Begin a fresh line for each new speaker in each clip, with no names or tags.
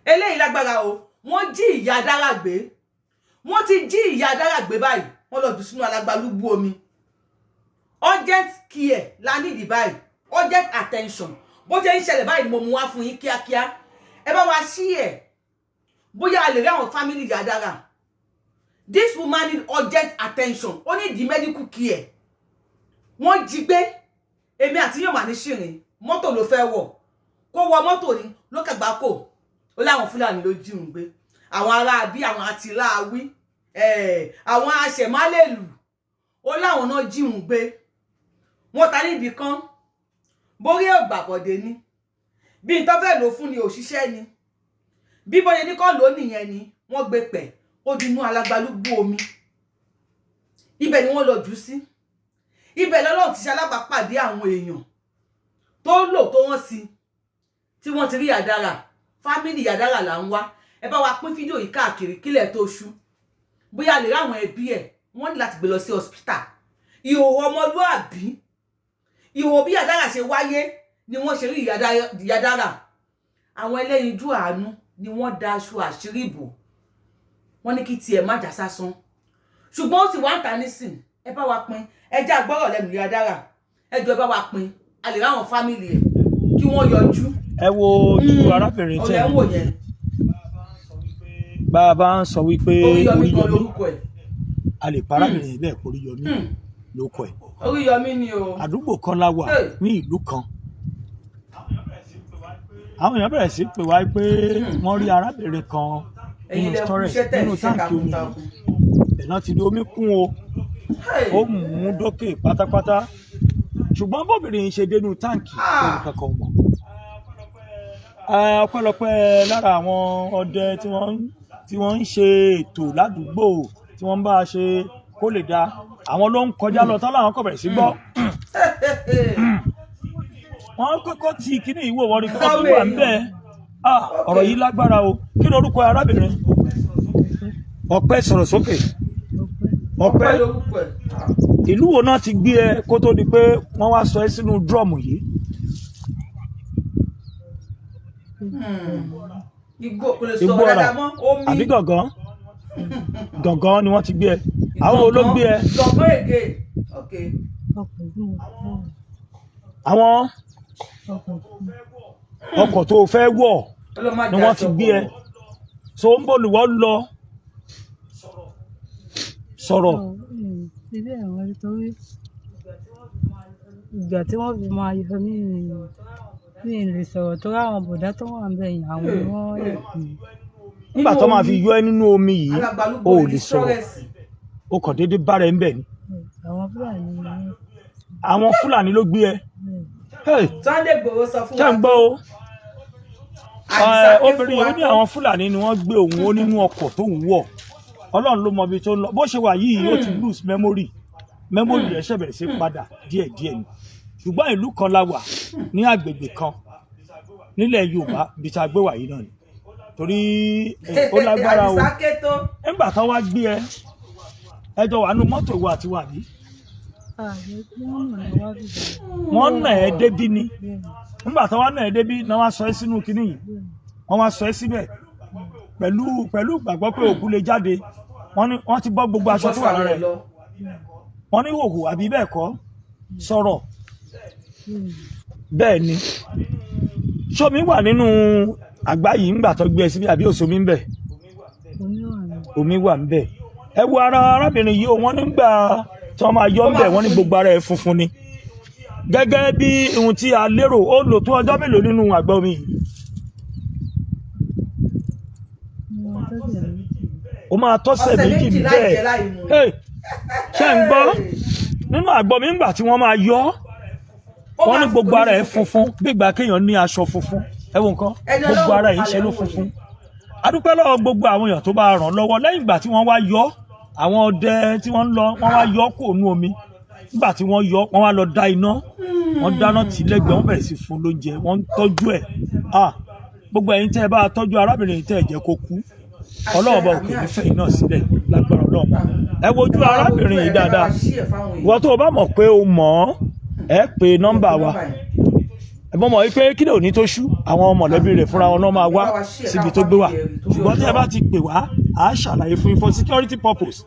eléyìí lágbára o wọ́n jí Iya Dara Gbe wọ́n ti jí Iya Dara Gbe báyìí wọ́n lọ jù sínú Alagbalugbu Omi urgent care la need báyìí urgent attention bó jẹ́ ń ṣẹlẹ̀ báyìí mo mú wá fún yín kíákíá ẹ bá wa share bóyá a lè rí àwọn family Iya Dara. This woman need urgent attention ó ní the medical care wọ́n jí gbé èmi àti yóò mà ní ṣìrìn mọ́tò ló fẹ́ wọ̀ kó wọ mọ́tò ni ló kàgbá kò ó láwọn Fúlàní ló jí òun gbé àwọn ará bí àwọn àtìláàwí àwọn aṣẹ̀málèlù ó láwọn náà jí òun gbé wọ́n ta níbi kan borí ògbàbọ̀dé ni bí n tó fẹ́ lò fún ni òṣìṣẹ́ ni bí bóyá ní kọ́ ló nìyẹn ni wọ́n gbé pẹ̀ ó di Inu Alagbalugbu Omi ibẹ̀ ni wọ́n lọ jù sí ibẹ̀ lọ́lọ́run ti ṣe alábàápàdé àwọn èèyàn tó lò tó wọ́n sí tí wọ́n ti rí Iya Dara family Iya Dara là ń wá ẹ bá wa pín fídíò yìí káàkiri kílẹ̀ tó ṣú bóyá lè rí àwọn ẹbí ẹ̀ wọ́n ní láti gbé lọ sí hospital ìhòòhò ọmọlúàbí ìhòòhò bí Iya Dara ṣe wáyé ni wọ́n ṣe rí Iya Dara àwọn ẹlẹ́yinjú àánú ni wọ́n da aṣọ àṣírí ìbò wọ́n ní kí tiẹ̀ má jà sásán ṣùgbọ́n ó ti wá ń ta nísìn ẹ bá wa pín ẹ já gbọ́rọ̀ lẹ́nu Iya Dara ẹ jọ̀ọ́ ẹ bá wa pín a lè ráwọn fámìlì ẹ̀ kí wọ́n yọjú.
ẹ wo ojú arábìnrin tẹ
ọ̀rẹ́ ń wò yẹn.
bàbá ń sọ wípé
Oríyọmí kan lórúkọ ẹ̀.
a lè parábìnrin bẹ́ẹ̀ kó Oríyọmí lórúkọ ẹ̀.
Oríyọmí ni o.
àdúgbò kan la wà ní ìlú kan àwọn èèyàn bẹ̀rẹ̀ sí pè wá pé wọ́n rí arábìnrin kan nínú storage nínú táǹkì omi ẹ̀ náà ti di omi kún o ó mú dókè pátápátá ṣùgbọ́n bóbìnrin ṣe dénú táǹkì lórí kankan mọ̀ ọpẹ́lọpẹ́ lára àwọn ọdẹ tí wọ́n ń ṣe ètò ládùúgbò tí wọ́n ń bá a ṣe kó lè dá àwọn ló ń kọjá lọ tán láwọn kò bẹ̀rẹ̀ sí gbọ́ wọ́n kọ́kọ́ ti kíní ìwò wọn rí kọ́kọ́ tó wà ń bẹ́ẹ̀ ọ̀rọ̀ yìí lágbára o kí lórúkọ arábìnrin Ọpẹ́ sọ̀rọ̀ sókè Ọpẹ́ ìlú wo náà ti gbé ẹ kó tó di pé wọ́n wá sọ ẹ́ sínú drọ́ọ̀mù yìí.
Igbó kò lè sọ̀rọ̀ dáadáa mọ́ omi
àbí Gangan Gangan ni wọ́n ti gbé ẹ àwọn wo ló gbé ẹ.
Gangan èké
àwọn ọkọ̀ tó fẹ́ wọ̀ ni wọ́n ti gbé ẹ so ń bọ̀ lùwọ́ lọ sọ̀rọ̀.
ìgbà tí wọ́n fi máa yọ ní ilé sọ̀rọ̀ tó ráwọn bọ̀dá tó wà ń bẹ̀yìn àwọn ni wọ́n lè kú.
nígbà tó máa fi yọ ẹ́ nínú omi yìí o ò lè sọ̀rọ̀ o kàn déédéé bára ẹ̀ ń bẹ̀ ni. àwọn Fúlàní ló gbé ẹ.
Sunday Igboho sọ fún wa.
ṣé ń gbọ́ o obìnrin yìí ó ní àwọn Fúlàní ni wọ́n gbé òun ó nínú ọkọ̀ tó ń wọ̀ Ọlọ́run ló mọ ibi tó ń lọ bó ṣe wà yìí ó ti lose memory rẹ̀ ṣe bẹ̀rẹ̀ sí padà díẹ̀díẹ̀ ni ṣùgbọ́n ìlú kan la wà ní agbègbè kan nílẹ̀ Yorùbá bí ta gbé wà yìí náà ni torí ó lágbára o nígbà tó wá gbé ẹ ẹjọ́ wà nú mọ́tò ìwọ àti wà bí wọ́n nà ẹ́ débí ni nígbà tó wá nà ẹ́ débí náà wá sọ ẹ́ sínú kinní yìí wọ́n wá sọ ẹ́ síbẹ̀ pẹ̀lú gbàgbọ́ pé òkú lè jáde wọ́n ti bọ́ gbogbo aṣọ tó wà lára ẹ̀ wọ́n ní hòhò àbí bẹ́ẹ̀ kọ́ sọ̀rọ̀ bẹ́ẹ̀ ni ṣómi wà nínú àgbá yìí ńgbà tó gbé ẹ síbí àbí òṣomi ń bẹ omi wà ń bẹ ẹ wo ara arábìnrin yìí wọ́n nígbà tí wọ́n máa yọ ń bẹ wọ́n ní gbogbo ara ẹ̀ funfun ni gẹ́gẹ́ bí ohun tí a lérò ó lò tó ọjọ́ mélòó nínú àgbá omi yìí. ó máa tọ́sẹ̀ méjì bẹ́ẹ̀ ṣé ń gbọ́ nínú àgbọ̀ mi ńgbà tí wọ́n máa yọ wọ́n ní gbogbo ara ẹ̀ funfun gbígbà kéèyàn ní aṣọ funfun ẹ wo nǹkan gbogbo ara ẹ̀ ń ṣe ló funfun adúpẹ́ lọ́wọ́ gbogbo àwọn èèyàn tó bá ràn lọ́wọ́ lẹ́yìn ìgbà tí wọ́n wá yọ àwọn ọdẹ tí wọ́n lọ wọ́n wá yọ kó nú omi nígbà tí wọ́n yọ wọ́n wá lọ dá iná wọ́n dáná tì lẹ́gbẹ̀ẹ́ wọ́n bẹ̀rẹ̀ sí fún lóúnjẹ wọ́n ń tọ́jú ẹ̀ gbogbo ẹ̀yin tẹ́ ẹ bá tọ́jú arábìnrin tẹ́ ẹ jẹ́ kó kú Ọlọ́run bá òkè nífẹ̀ẹ́ iná sílẹ̀ lágbára Ọlọ́run ẹ wojú arábìnrin yìí dáadáa ìwọ tó o bá mọ̀ pé o mọ̀ ẹ pè nọ́mbà wa ẹ̀gbọ́n mọ̀ wípé kí lè òní tó ṣú àwọn mọ̀lẹ́bí rẹ̀ fúnra wọn náà máa wá síbi tó gbé wà ṣùgbọ́n tí ẹ bá ti pè wá à á ṣàlàyé fún yín for security purpose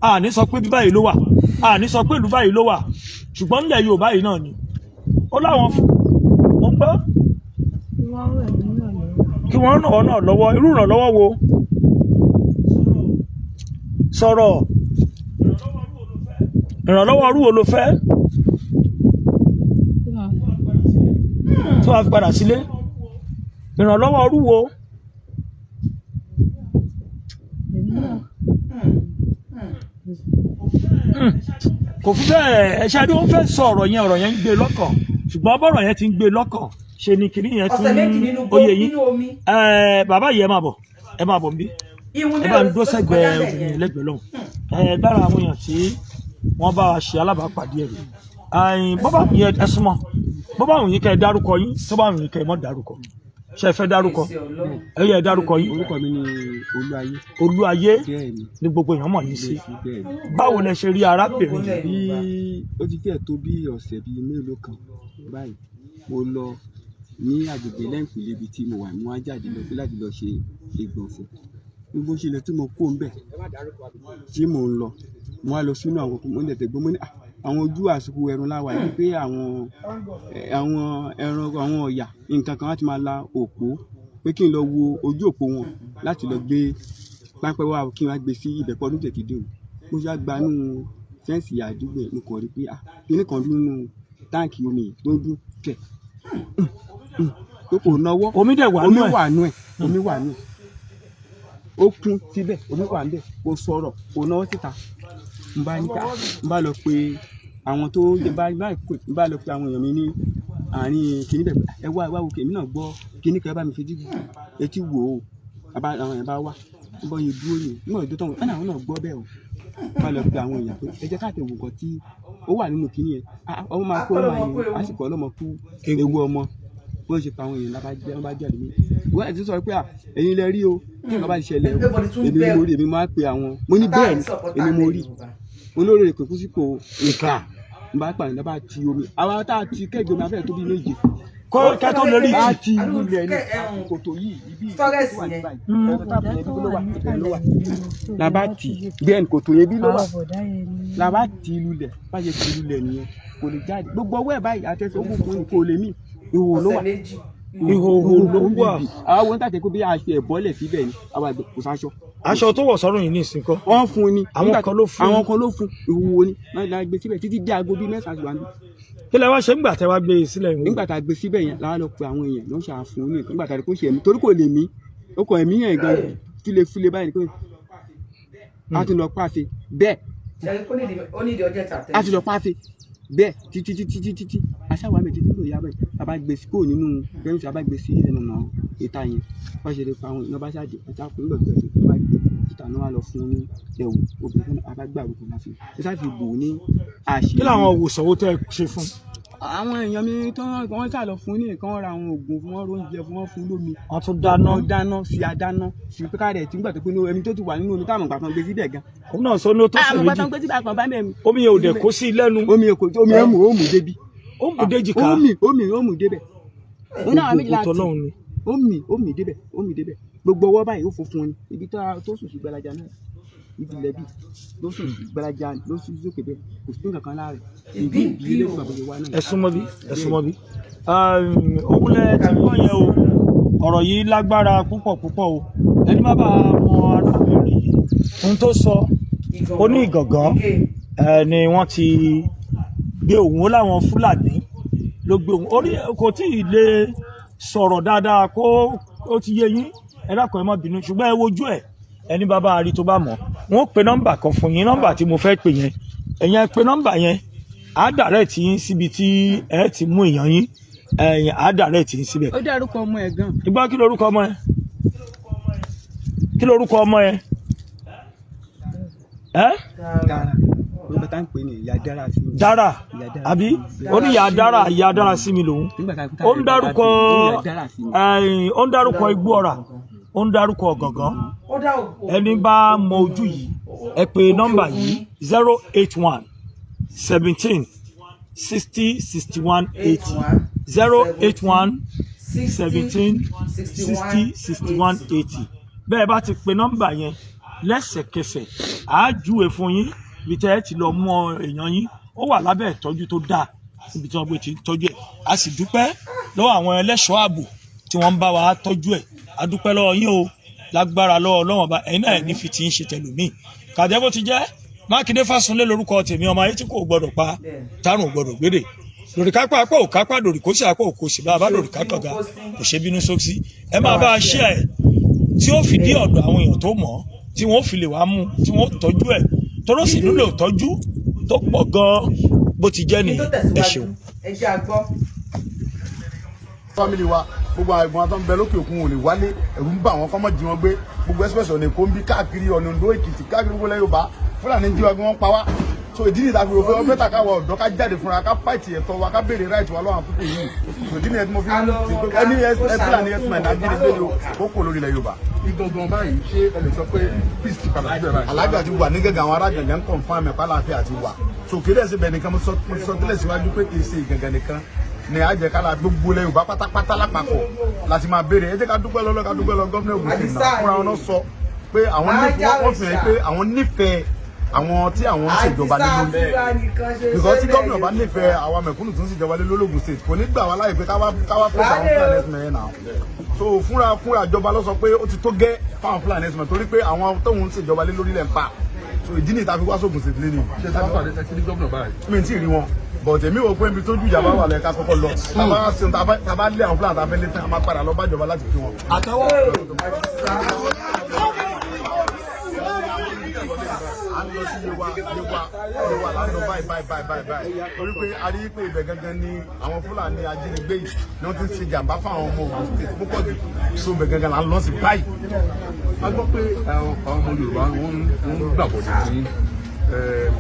a ní sọ pé bí báyìí ló wà a ní sọ pé ìlú báyìí ló wà ṣùgbọ́n nílẹ̀ Yorùbá yìí náà ni ó láwọn mo gbọ́ kí wọ́n ràn ọ́ náà lọ́wọ́ irú ìrànlọ́wọ́ wo sọ̀rọ̀ ìrànlọ́wọ́ orú wo ló fẹ́ tó wàá fi padà sílé ìrànlọ́wọ́ orú wo kò fi bẹ́ẹ̀ ẹ̀ṣẹ́ bí wọ́n fẹ́ sọ ọ̀rọ̀ yẹn ń gbé lọ́kàn ṣùgbọ́n bọ́rọ̀ yẹn ti ń gbé lọ́kàn ṣe ni kìnní yẹn tún oyè yín bàbá yìí ẹ máa bọ̀ nbí ẹ bá ń dúró sẹ́gbẹ̀ẹ́ obìnrin lẹ́gbẹ̀ẹ́ lọ́hùn lára àwọn èèyàn tí wọ́n bá wa ṣe alábàápàdé ẹ̀rí bọ́bá mi yẹ ẹ súnmọ́ bọ́bá mi yín kẹ́ ẹ dárúkọ yín tó bá mi yín kẹ́ ẹ mọ́ dárúkọ ṣe fẹ́ dárúkọ ẹ yẹ ẹ dárúkọ yín.
orúkọ mi ni Olúayé.
Olúayé ni gbogbo èèyàn mọ̀ yín sí báwo lẹ ṣe rí arábìnrin
bí ó ti fẹ́ tó bí ọ̀sẹ̀ bíi mélòó kan báyìí mo lọ ní agbègbè lẹ́ǹkùlé ibi tí mo wà mo wá jáde lọ láti lọ ṣe ìgbọ̀nsẹ̀ gbogbo ṣe lọ tí mo kó ń bẹ̀ tí mò ń lọ mo wá lọ sínú àwọn ọkọ̀ mo ń tẹ̀tẹ̀ gbọ́ mo ní àwọn ojú àsìkò ẹ̀rùn láwa yìí pé àwọn ẹran àwọn ọ̀yà nǹkan kan láti máa la òpó pé kí n lọ wo ojú òpó wọn láti lọ gbé pápẹ́ wá kí n wá gbé sí ibẹ̀ pọ̀ ọdún tẹ̀kídé o mo ṣe gbanú fẹ́ǹsì àdúgbò mo kàn rí pé kíní kan dún nínú táǹkì omi tó ń dún kẹ̀ tó kò náwó
omi
wà nú ẹ̀ ó kún síbẹ̀ omi wà níbẹ̀ kò sọ̀rọ̀ kò náwó síta n bá lọ pé àwọn tó n bá lọ pé àwọn èèyàn mi ní àárín kìíní bẹ̀ ẹ wá wo kèmí náà gbọ́ kìíní kan ẹ bá mi fi etí wò ó àwọn èèyàn bá wá n bọ́ yẹn dúró yìí nígbà tó tán wọn àwọn náà gbọ́ bẹ́ẹ̀ o n bá lọ pé àwọn èèyàn pé ẹ jẹ́ ká tẹ̀wò nǹkan tí ó wà nínú kìíní yẹn ọmọ máa kó máa yẹn àsìkò ọlọ́mọ kú ewu ọmọ bó ṣe pa àwọn èèyàn wọn bá jáde mí wọ́n ti sọ pé ẹ̀yin lẹ rí o kí nǹkan bá ti ṣẹlẹ̀ èmi máa pe àwọn mo ní bẹ́ẹ̀ ni èmi mo rí olórí èkó kú sípò nǹkan n bá pàdé náà bá ti omi àwọn tá a ti kẹ́gbẹ́ omi afẹ́ tó bí méje
kẹ́ tó lórí
ti lulẹ̀ ní kòtò yìí ibi ìfọwọ́sí yẹn la bá ti bẹ́ẹ̀ ni kòtò yẹn bí ló wà la bá ti lulẹ̀ bá ṣe ti lulẹ̀ nìyẹn kò lè jáde gbogbo ọwọ́ ẹ̀ báyìí àtẹ̀sẹ̀ ó kò kò lè mí ìhòòhò ló wà
ìhòòhò ló wà
àwọn ohun tàṣẹ kó bí a ṣe ẹ̀bọ́lẹ̀ síbẹ̀ ni àwọn àgbẹ̀ kò sáṣọ.
aṣọ tó wọ̀ sọ́rùn yìí ní ìsìnkọ.
wọ́n fún ni
àwọn kan ló fún
ìhòòhò ni náà gbé síbẹ̀ títí dé aago bíi mẹ́sàn-án ṣùgbọ́n.
kí lẹ wá ṣe nígbà tẹ wá gbé e sílẹ̀ yìí.
nígbà tá a gbé síbẹ̀ yẹn láwọn lọ pe àwọn èèyàn ló ń ṣàfún ní nǹkan nígbà tá a kó ṣe ẹ̀mí torí kò lè mí ó kọ ẹ̀mí yẹn gan fúlefúle báyìí nìkan a ti lọ pàṣẹ bẹ́ẹ̀ a ti lọ pàṣẹ bẹ́ẹ̀ títí aṣáwá mi títí lóye abẹ bàbá gbé sí kúrò nínú fẹǹsì bàbá gbé sí ẹnu ọ̀nà ìta yẹn wọ́n ṣe lè pa àwọn èèyàn bá ṣáàjì ẹ̀ta fún nígbà tó ẹ̀sìn tó bá gbé títà náà wà lọ fún ní ẹ̀wù obìnrin bàbá gbà rúkọ láti ṣe sáfì bò ní àṣírí.
kí làwọn òwòsàn owó tẹ ṣe fún.
àwọn èèyàn mi tó wọ́n sá lọ fún ní nǹkan ra àwọn oògùn fún wọn oúnjẹ fún wọn fún lómi.
wọ́n tún dáná
sí pẹ́ká rẹ̀ tí ń gbà tó pé ẹni tó ti wà nínú omi táwọn gbàtàn gbé síbẹ̀ gan.
òun náà sọ ní ó tó sè méjì.
àwọn gbàtàn gbé síbẹ̀ àpọ̀ bá mẹ́rin.
omi yẹn ò dẹ̀ kó sí lẹ́nu.
omi ẹ̀mú ó mú débi.
ó mú déjì ká.
ó mú débẹ̀. ó mú débẹ̀. gbogbo ọwọ́ báyìí ó funfun ni ibi tó sùn sí gbalaja náà ibi lẹ́bí ló sùn sí gbalaja ló sùn sókè bẹ́ẹ̀ kò sí nǹkan kan láàrẹ̀.
ẹ súnmọ́ bí òun lẹ ti gbọ́ yẹn o ọ̀rọ̀ yìí lágbára púpọ̀ o ẹni má bàa mọ arábìnrin yìí ohun tó sọ ó ní Ìgangan ni wọ́n ti gbé òun ó láwọn Fúlàní ló gbé òun orí kò tí ì lè sọ̀rọ̀ dáadáa kó ó ti yé yín ẹ dákun ẹ má bínú ṣùgbọ́n ẹ wojú ẹ ẹni bàbá àrí tó bá mọ̀ wọ́n pe nọ́mbà kan fún yín nọ́mbà tí mo fẹ́ pè yẹn ẹ̀yin ẹ pe nọ́mbà yẹn á dàrẹ́ẹ̀tì yín síbi tí ẹ ti mú èèyàn yín ẹ̀yin á dàrẹ́ẹ̀tì yín síbẹ̀.
ó dárúkọ ọmọ ẹ gan.
ìgbà kí lorúkọ ọmọ ẹ kí lorúkọ ọmọ ẹ.
Dara nígbà tá à ń pè ní Iya Dara sí mi.
Dara àbí ó ní Iya Dara sí mi lòun ó ń dárúkọ Igbó Ọ̀rà ó ń dárúkọ Ìgangan ẹni bá mọ ojú yìí ẹ pè nọ́mbà yìí 081 17 60 61 80 081 17 60 61 80. bẹ́ẹ̀ bá ti pe nọ́mbà yẹn lẹ́sẹ̀kẹsẹ̀ á júwe fún yín ibi tẹ́ ẹ ti lọ mú èèyàn yín ó wà lábẹ́ ìtọ́jú tó dáa níbi tí wọ́n gbé ti tọ́jú ẹ̀ a sì dúpẹ́ lọ́wọ́ àwọn ẹlẹ́ṣọ́ ààbò tí wọ́n ń bá wa tọ́jú ẹ̀ a dúpẹ́ lọ́wọ́ yín o lágbára lọ́wọ́ Ọlọ́run bá ẹ̀yin náà ní fi ti ń ṣe tẹlòmíì kàdé bó ti jẹ́ Mákindé Fásúnlé lórúkọ tèmi ọmọ ayé tí kò gbọdọ̀ pa tárùn gbọdọ̀ gbédè lórí kápá àpò òkápá lórí kó sì àpò òkò sí bá lórí kákànga kò ṣe bínú sóksí ẹ máa bá a ṣe ẹ tí ó fi dí ọ̀dọ̀ àwọn èèyàn tó mọ̀ tí wọ́n fi lè wá mú tí wọ́n tọ́jú ẹ̀ tọ́rọ sì nílò tọ́jú tó pọ̀ gan bó ti jẹ́ nìyẹn ẹ ṣeun.
ẹ jẹ́ àgbọ́.
fámìlì wa gbogbo àwọn ẹ̀gbọ́n tó ń bẹ lókè òkun ò lè wálé ẹ̀rù ń bà wọ́n kọ́mọ́ jí wọn gbé gbogbo express ọ̀nà èkó ń bí káàkiri ọ̀nà Oǹdó Èkìtì káàkiri gbogbo ilẹ̀ Yorùbá Fúlàní jí wa gbé wọn pa wá so ìdí nìyí tàbí òfin ọbẹ̀ tà káwọ ọ̀dọ́ ká jáde fúnra ká fáìtì ẹ̀tọ́ wa ká béèrè ráìtì wa lọ́wọ́ àkókò yìí so ìdí nìyẹn tí mo fi ń ti pé ẹni Fúlàní ẹ̀sìn nàìjíríà gbé ó kò lórí ilẹ̀ Yorùbá.
Igangan báyìí ṣé ẹ lè sọ pé peace ti padà síbẹ̀ báyìí.
alága ti wà ní gẹ́gẹ́ àwọn ará gàngán confam ẹ̀pá láàfin àti wà so kéde ẹ̀sìn bẹ̀ nìkan mo sọ tẹ́lẹ̀ síwájú pé kì í ṣe Ìgangan nìkan ni àjẹkára gbogbo ilẹ̀ Yorùbá pátápátá lápapọ̀ láti máa béèrè ẹ jẹ́ ká dúpẹ́ lọ́lọ́ ká dúpẹ́ lọ gómìnà Ògùn náà fúnra wọn sọ pé àwọn nífẹ̀ẹ́ àwọn tí àwọn ń ṣèjọba lé lórí because tí gómìnà bá nífẹ̀ẹ́ àwọn mẹ̀kúnnù tó ń ṣèjọba lé lólógùn state kò ní gbà wá láyè pé káwá pèsè àwọn Fúlàní ẹ̀sìn mẹ́rin náà so fúnra ìjọba ló sọ pé ó ti tó gẹ́ fáwọn Fúlàní ẹ̀sìn mẹ́rin torí pé àwọn tóun ń ṣèjọba lé lórí lẹ̀ ń pa so ìdí nìyí tá a fi wá sóògùn state lé ní.
ṣé táwọn pàdé tẹ́tí ní gómìnà báyìí.
mi tí ì rí wọn but èmi wò pé ibi tó ju ìjàmbá wà lẹ́ka kọ́kọ́ lọ tábà lé àwọn Fúlàní tàbí lé tán a máa padà lọ bá ìjọba láti fi wọn. àtẹwọ́ a ń lọ sí yewa lánàá báyìí torí pé a rí pé ibẹ̀ gangan ni àwọn Fúlàní ajínigbé yìí ni wọ́n ti ń ṣe jàǹbá fún àwọn ọmọ Ògùn state púpọ̀ jù so ibẹ̀ gangan là ń lọ sí báyìí.
a gbọ́ pé àwọn ọmọ Yorùbá wọ́n ń gbàgbọ́ sí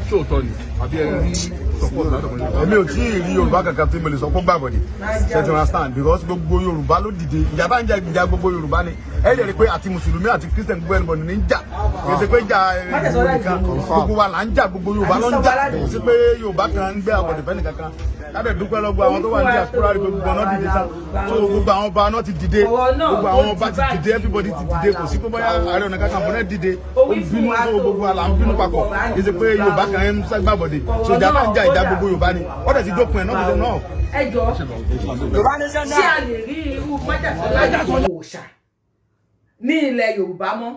ṣóòtọ́ ni àbí ẹ rí support látọ̀kọ́ Yorùbá.
èmi ò tí ì rí Yorùbá kankan tí mo lè sọ pé gbàgbọ́ ni ṣe ti understand because gbogbo Yorùbá ló dìde ìjà bá ń jà ìjà gbogbo Yorùbá ni ẹ lè rí i pé àti mùsùlùmí àti Christian gbogbo ẹnìbọn ní ń jà kì í ṣe pé jà nìkan gbogbo wa là ń jà gbogbo Yorùbá ló ń jà kì í ṣe pé Yorùbá kan ń gbé àkọ́dẹ̀fẹ́ nìkan kan káde dúpẹ́ lọ́gbọ́ àwọn tó wà ní àkúrà rí gbogbo ọ̀nà dìde sá so gbogbo àwọn ọba náà ti dìde gbogbo àwọn ọba ti dìde everybody ti dìde kò sí pé bóyá Ààrẹ Ọ̀nà Kakanfò náà dìde ó ń bínú tó gbogbo àlà ń bínú papọ̀ kì í ṣe pé Yorùbá kan ń sẹ́gbàbọ̀dé so ìjà náà ń jà ìjà gbogbo Yorùbá ni ó dẹ̀ ti dópin ẹ̀ náà ti dẹ̀ náà.
ẹ jọ ṣé a lè rí irú májàsọ́lá òòṣà ní ilẹ̀ Yorùbá mọ́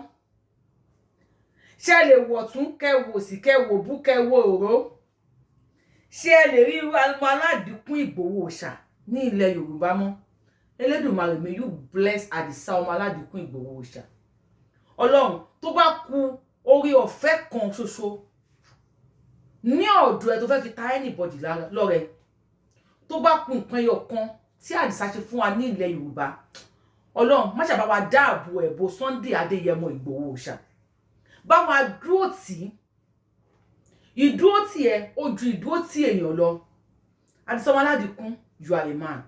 ṣé ẹ lè wọ̀tún kẹwò sí kẹwò bú kẹwò òró ṣé ẹ lè rí irú aládìkún Ìgbòho òòṣà ní ilẹ̀ Yorùbá mọ́ Elédùmarè may you bless Àdìsá ọmọ aládìkún Ìgbòho òòṣà Ọlọ́run tó bá kù orí ọ̀fẹ́ kan ṣoṣo ní ọ̀dọ̀ ẹ tó fẹ́ fi ta anybody lọ́rẹ tó bá kù nǹkan ẹyọ kan tí Àdìsá ṣe fún wa ní ilẹ̀ Yorùbá Ọlọ́run má ṣàbá wa dáàbò ẹ̀bọ Sunday Adéyẹmọ Ìgbòho òòṣà bá wa dúró tì ìdúró tì ẹ ó ju ìdúró tì èèyàn lọ Àdìsá ọmọ aládìkún you are a man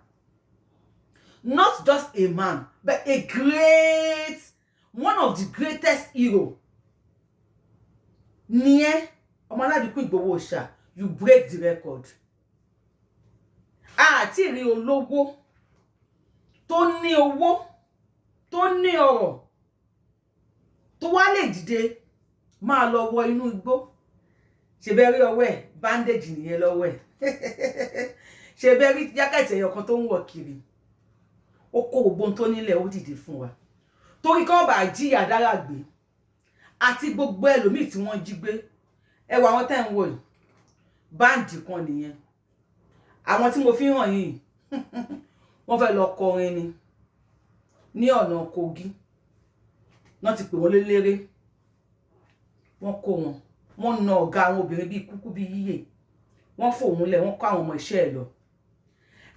not just a man but a great one of the greatest hero ní ẹ ọmọ aládìkún Ìgbòho òòṣà you break the record àti rí olówó tó ní owó tó ní ọrọ̀ tó wá lè dìde máa lọ wọ inú igbó ṣe bẹ́ẹ̀ rí ọwọ́ ẹ̀ bandage nìyẹn lọ́wọ́ ẹ̀ ṣe bẹ́ẹ̀ rí jákẹ́tì ẹ̀yọ̀ kan tó ń wọ̀ kiri ó kó gbogbo tó nílẹ̀ ó dìde fún wa torí kọ́ bá jí Ìyá Dara Gbe àti gbogbo ẹlòmíì tí wọ́n jí gbé ẹwà àwọn tẹ́ ń wò yìí báǹdì kan nìyẹn àwọn tí mo fi hàn yìí wọ́n fẹ́ lọ kọrin ní ọ̀nà Kogi náà ti pè wọ́n lélẹ́rẹ́ wọ́n kó wọ́n na ọ̀gá àwọn obìnrin bíi kúkú bíi yíyè wọ́n fòun lẹ̀ wọ́n kó àwọn ọmọ iṣẹ́ ẹ̀ lọ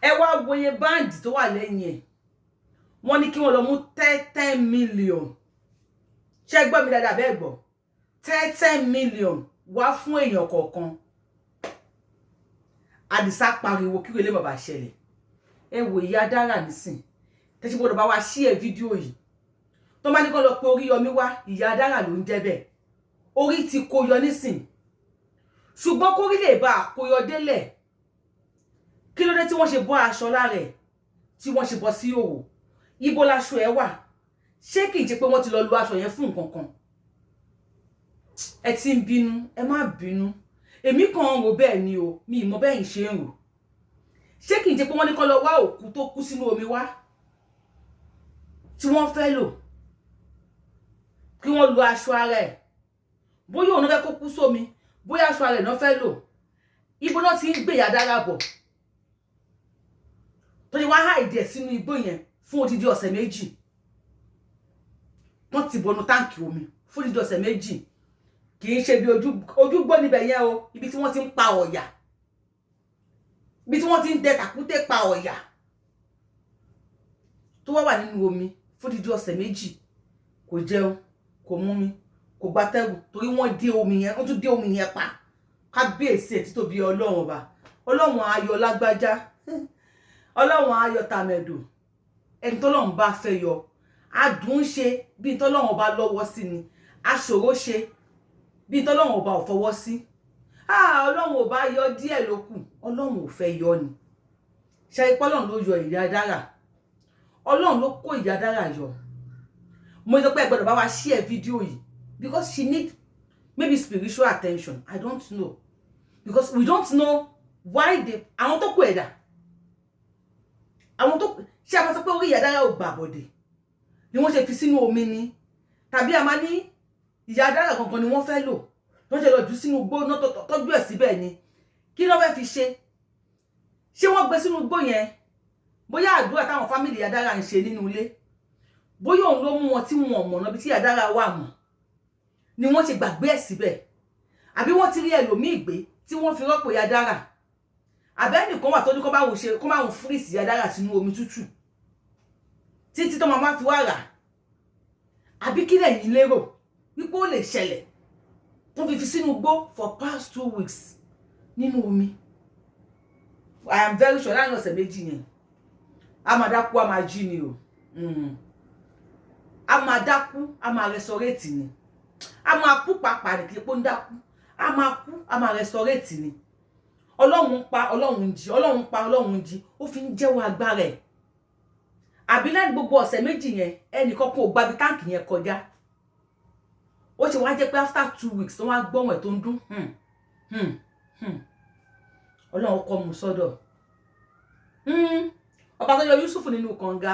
ẹ wá wòye báǹdì tó wà lẹ́yìn ẹ̀ wọ́n ní kí wọ́n lọ mú 10 million ṣé gbọ́ mi dáadáa bẹ́ẹ̀ gbọ́ 10 million wá fún èèyàn kọ̀ọ̀kan Àdìsá pariwo kí wọlé bàbá ṣẹlẹ̀ ẹ wò Ìyá Dara nísìn tẹ́sí gbọ́dọ̀ bá wa ṣí ẹ̀ fídíò yìí tó bá ní kó lọ pé Oríyọmí wá Ìyá Dara ló ń jẹ́ bẹ́ẹ̀ orí ti kó yọ nísìn ṣùgbọ́n kórí lè bá àkóyọ délẹ̀ kí ló dé tí wọ́n ṣe bọ́ aṣọ lára ẹ̀ tí wọ́n ṣe bọ́ sí òwò ibo láṣọ ẹ̀ wà ṣé kì í ṣe pé wọ́n ti lọ lu aṣọ yẹn fún nǹkan kan ẹ ti ń bínú ẹ má bínú èmi kàn rò bẹ́ẹ̀ ni o mi ì mọ̀ bẹ́ẹ̀ ń ṣe ń rò ṣé kì í ṣe pé wọ́n ní kó lọ wá òkú tó kú sínú omi wá tí wọ́n fẹ́ lò kí wọ́n lu aṣọ ara ẹ̀ bóyá òun fẹ́ kó kú sómi bóyá aṣọ ara ẹ̀ náà fẹ́ lò ibo náà ti ń gbé Iya Dara bọ̀ tó yẹ wá háìdì ẹ̀ sínú igbó yẹn fún odidi ọ̀sẹ̀ méjì wọ́n ti bọnú táǹkì omi fún odidi ọ̀sẹ̀ méjì kì í ṣe bí ojúgbó níbẹ̀ yẹn o ibi tí wọ́n ti ń pa ọ̀yà ibi tí wọ́n ti ń dẹ tàkúté pa ọ̀yà tó wà nínú omi fún odidi ọ̀sẹ̀ méjì kò jẹun kò mú mi kò gbátẹ́gùn torí wọ́n dé omi yẹn wọ́n tún dé omi yẹn pa kábíyèsí ẹ̀ títóbi ọlọ́run ọba ọlọ́run ayọ̀ lágbájá ọlọ́run ayọ̀ tàmẹ̀dò ẹni tọ́lọ́run bá fẹ́ yọ adùn ṣe bí tọ́lọ́run ọba lọ́wọ́ sí ni aṣòro ṣe bí tọ́lọ́run ọba ò fọwọ́ sí ọlọ́run ọba yọ díẹ̀ ló kù ọlọ́run ò fẹ́ yọ ni ṣe ipá ọlọ́run ló yọ Iya Dara ọlọ́run ló kó Iya Dara yọ mo sọ pé ẹ gbọ́dọ̀ bá wa share fídíò yìí because she need maybe spiritual attention I don't know because we don't know why they àwọn tó kú ẹ̀dá àwọn tó ṣe àwọn sọ pé orí Iya Dara ò gbà bọ̀dẹ̀ ni wọ́n ṣe fi sínú omi ni tàbí a máa ní Iya Dara gangan ni wọ́n fẹ́ lò wọ́n ṣe lọ jù sínú igbó náà tọ́jú ẹ̀ síbẹ̀ ni kí ló fẹ́ fi ṣé wọ́n gbé sínú igbó yẹn bóyá àdúrà táwọn fámìlì Iya Dara ń ṣe nínú ilé bóyá òun ló mú wọn tí wọn mọ̀nà bí tí Iya Dara wà mọ̀ ni wọ́n ṣe gbàgbé ẹ̀ síbẹ̀ àbí wọ́n ti rí ẹlòmíì gbé tí wọ́n fi rọ́pò Iya Dara àbẹ́nìkan wà tó ní kó bá wọn fúrìsì Iya Dara sínú omi tútù títí tó máa fi wá rà àbí kí lẹ̀yin lérò wípé ó lè ṣẹlẹ̀ tó fi sínú igbó for past 2 weeks nínú omi I am very sure láàrin ọ̀sẹ̀ méjì yẹn a máa dákú a máa jí ni o a máa dákú a máa resurrect ni a máa kú pàápàá ní kí epo ń dákú a máa kú a máa resurrect ni ọlọ́run pa ọlọ́run jí ọlọ́run pa ọlọ́run jí ó fi ń jẹ́wọ́ agbára ẹ̀ àbí láti gbogbo ọ̀sẹ̀ méjì yẹn ẹnìkan kò gba bí táǹkì yẹn kọjá ó ṣe wá jẹ́ pé after 2 weeks tó wá gbọ́wọ̀n ẹ̀ tó ń dún ọlọ́run kọ́ mu sọ́dọ̀ ọba tó yọ Yusuf nínú kànga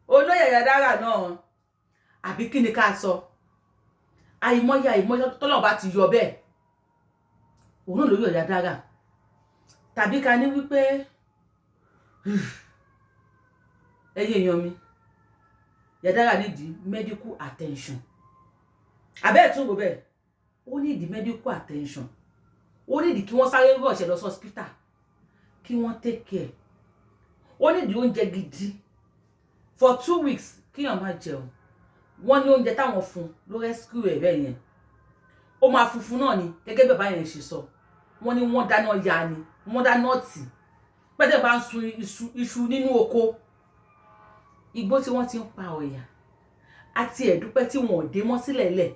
olóyè Iya Dara náà àbí kí ni ká sọ àìmọye tọ́lọ́run bá ti yọ bẹ́ẹ̀ òun náà ló yọ Iya Dara tàbí ká ní wípé ẹyẹ èèyàn mi Iya Dara nídìí medical attention abẹ́ ẹ̀ tún wò bẹ́ẹ̀ ó nídìí medical attention ó nídìí kí wọ́n sáré rọ̀ṣẹ̀ lọ sí hospital kí wọ́n take care ó nídìí oúnjẹ gidi for 2 weeks kíyàn má jẹun wọ́n ní oúnjẹ táwọn fún ló rescue ẹ̀ bẹ́ẹ̀ yẹn ó máa funfun náà ni gẹ́gẹ́ bẹ́ẹ̀ báyẹn ṣe sọ wọ́n ní wọ́n dáná ya ni wọ́n dáná tì pẹ́tẹ́ bá ń sun iṣu nínú oko igbó tí wọ́n ti ń pa ọ̀yà àti ẹ̀dúpẹ́ tí wọ́n ò dé mọ́ sílẹ̀ lẹ̀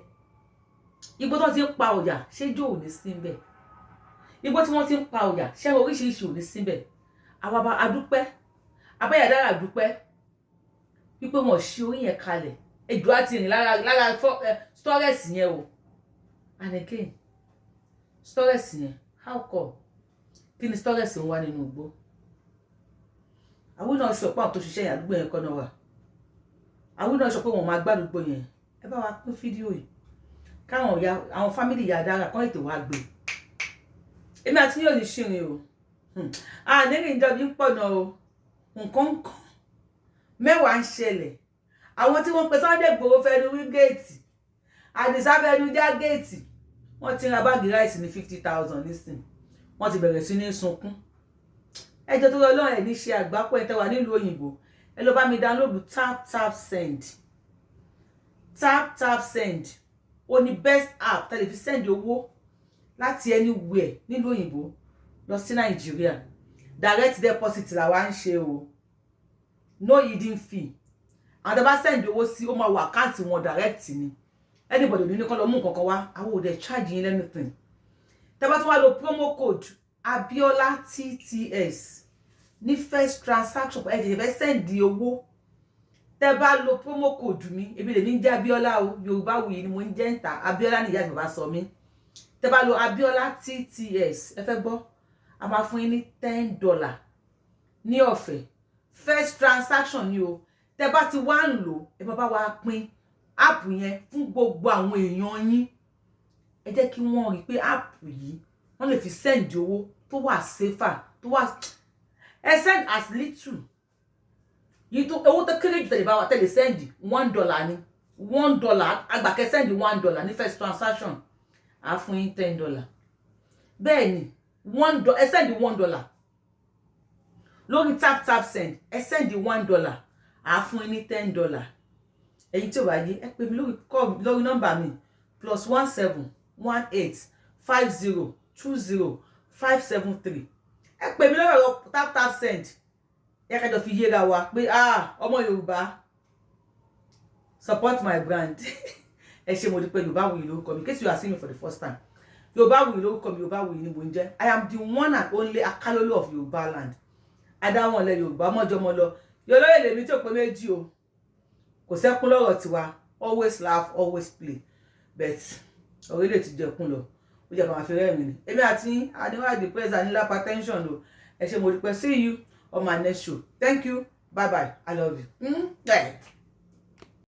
igbó tí wọ́n ti ń pa ọ̀yà ṣé jò ò ní síbẹ̀ igbó tí wọ́n ti ń pa ọ̀yà ṣé oríṣiríṣi ò ní síbẹ̀ àwa bá adúpẹ́ abá Iya Dara dúpẹ́ wípé wọ́n ṣí orí yẹn kalẹ̀ ejò àti rìn lára storage yẹn o and again storage yẹn how come kí ni storage ń wá nínú igbó àwọn náà sọ pé àwọn tó ṣiṣẹ́ yẹn àdúgbò yẹn kọ́ náà wà àwọn náà sọ pé wọ́n máa gbàdúgbò yẹn ẹ bá wa pín fídíò yìí káwọn àwọn fámìlì Iya Dara kọ́ ètò wa gbé èmi àti yóò ní ṣìrìn o ànírín ìjọba ń pọ̀ náà o nǹkan mẹ́wàá ń ṣẹlẹ̀ àwọn tí wọ́n pe Sunday Igboho fẹ́nu wí géètì Àdìsá fẹ́nu já géètì wọ́n ti ra báàgì ráìsì ní 50,000 nísìn wọ́n ti bẹ̀rẹ̀ sí ní sunkún ẹjọ́ tó lọ́ọ́ ẹ̀ ní ṣe àgbápọ̀ ẹ̀ tẹ́wà nílùú òyìnbó ẹ lọ bá mi download tap send ó ní best app tẹ́lẹ̀ fi send owó láti anywhere nílùú òyìnbó lọ sí Nàìjíríà direct deposit làwa ń ṣe o no hidden fee àwọn tó bá send owó sí ó máa wọ àkáǹtì wọn direct ni anybody ní kọ́ lọ mú nǹkan kan wá àwọn ò dẹ̀ charge yín anything tẹ́ bá tún wá lo promo code Abiola TTS ní first transaction ẹ jẹ́ fẹ́ send owó tẹ́ bá lo promo code mi ebi lèmi ń jẹ́ Abíọ́lá o Yorùbáwùyí ni mo ń jẹ́ nta Abíọ́lá ni ìyá àti bàbá sọ mí tẹ́ bá lo Abíọ́lá TTS ẹ fẹ́ gbọ́ a máa fún yín ní $10 ní ọ̀fẹ́ first transaction ni o tẹ́ bá ti wá ń lò ẹ bá wa pín app yẹn fún gbogbo àwọn èèyàn yín ẹ jẹ́ kí wọ́n rí pé app yìí wọ́n lè fi send owó tó wà safer tó wà ẹ send as little yìí tó owó tó kéré jù tẹ̀lé bá wa tẹ̀lé send $1 ni $1 àgbàkẹ́ send $1 ní first transaction á fún yín $10 bẹ́ẹ̀ ni $1 ẹ send $1 lórí tap send ẹ send $1 á fún yín ní $10 ẹ̀yin tí ò bá yé ẹ pè mí lórí nọ́mbà mi +17185020 ẹ pè mí lórí ọ̀rọ̀ tap send ẹ kẹjọ fi yéra wa pé ọmọ Yorùbá support my brand ẹ ṣé mo dúpẹ́ Yorùbáwùyí lórúkọ mi in case you are seeing me for the first time Yorùbáwùyí lórúkọ mi Yorùbáwùyí ni mo ń jẹ́ I am the one and only Akalolu of Yorùbá land adáwọn ilẹ̀ Yorùbá mọ́jọ́mọ́ lọ yọlọ́yẹ̀ lèmi tí ò pé méjì o kò sẹ́kún lọ́rọ̀ tiwa always laugh always play but orílẹ̀ ti jẹkún lọ ó jẹ́ kó máa fi rẹ́rìn ni èmi àti adéwádìí pressure nílá hypertension o ẹ ṣé mo dúpẹ́ see you on my next show thank you bye bye I love you.